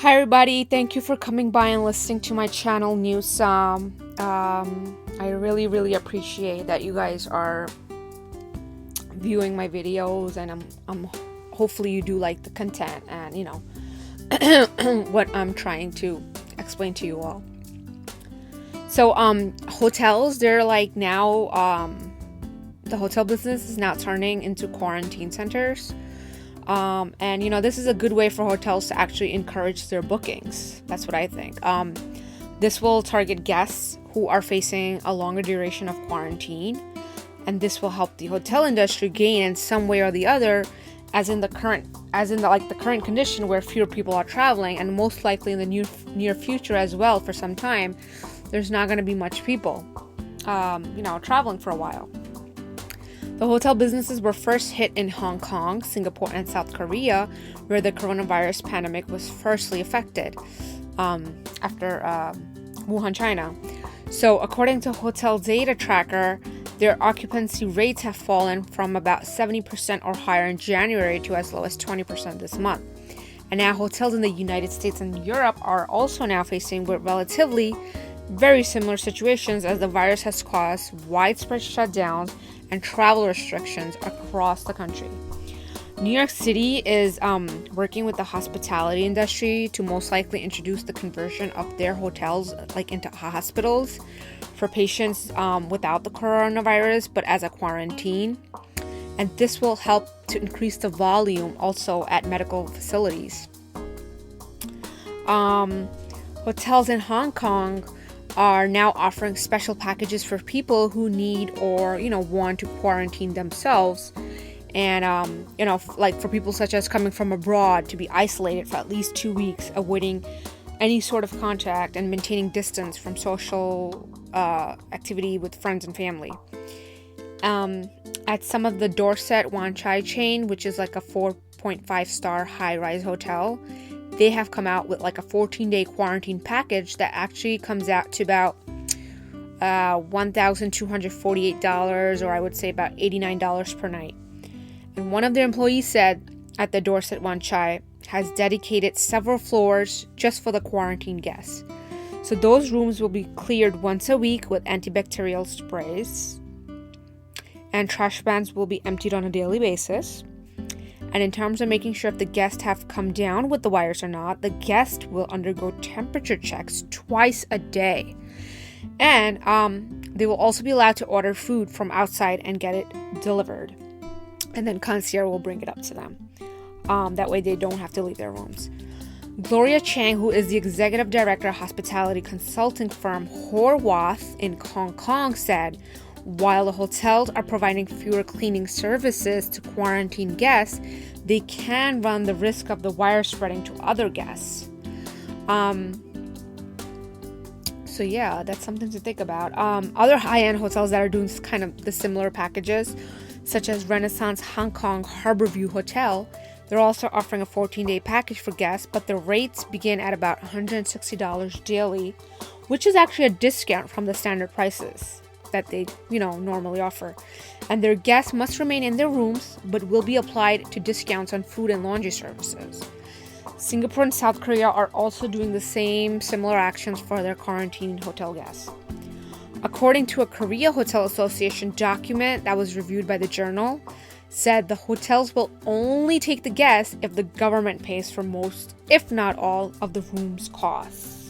Hi everybody, thank you for coming by and listening to my channel news. I really appreciate that you guys are viewing my videos, and I'm hopefully you do like the content and what I'm trying to explain to you all. So hotels, they're like now the hotel business is now turning into quarantine centers. And this is a good way for hotels to actually encourage their bookings. That's what I think. This will target guests who are facing a longer duration of quarantine, and this will help the hotel industry gain in some way or the other, as in the current condition where fewer people are traveling, and most likely in the near future as well. For some time, there's not going to be much people, traveling for a while. The hotel businesses were first hit in Hong Kong, Singapore, and South Korea, where the coronavirus pandemic was firstly affected after Wuhan, China. So according to Hotel Data Tracker, their occupancy rates have fallen from about 70% or higher in January to as low as 20% this month. And now hotels in the United States and Europe are also now facing relatively very similar situations, as the virus has caused widespread shutdowns and travel restrictions across the country. New York City is working with the hospitality industry to most likely introduce the conversion of their hotels into hospitals for patients without the coronavirus, but as a quarantine. And this will help to increase the volume also at medical facilities. Hotels in Hong Kong are now offering special packages for people who need or want to quarantine themselves, and for people such as coming from abroad to be isolated for at least 2 weeks, avoiding any sort of contact and maintaining distance from social activity with friends and family. At some of the Dorset Wan Chai chain, which is like a 4.5-star high-rise hotel, they have come out with like a 14-day quarantine package that actually comes out to about $1,248, or I would say about $89 per night. And one of their employees said at the Dorset Wan Chai has dedicated several floors just for the quarantine guests. So those rooms will be cleared once a week with antibacterial sprays, and trash cans will be emptied on a daily basis. And in terms of making sure if the guests have come down with the virus or not, the guest will undergo temperature checks twice a day. And they will also be allowed to order food from outside and get it delivered. And then concierge will bring it up to them. That way they don't have to leave their rooms. Gloria Chang, who is the executive director of hospitality consulting firm Horwath in Hong Kong, said, while the hotels are providing fewer cleaning services to quarantine guests, they can run the risk of the virus spreading to other guests. So yeah, that's something to think about. Other high-end hotels that are doing kind of the similar packages, such as Renaissance Hong Kong Harborview Hotel, they're also offering a 14-day package for guests, but the rates begin at about $160 daily, which is actually a discount from the standard prices that they normally offer. And their guests must remain in their rooms, but will be applied to discounts on food and laundry services. Singapore and South Korea are also doing the similar actions for their quarantined hotel guests. According to a Korea Hotel Association document that was reviewed by the Journal, said the hotels will only take the guests if the government pays for most, if not all, of the room's costs.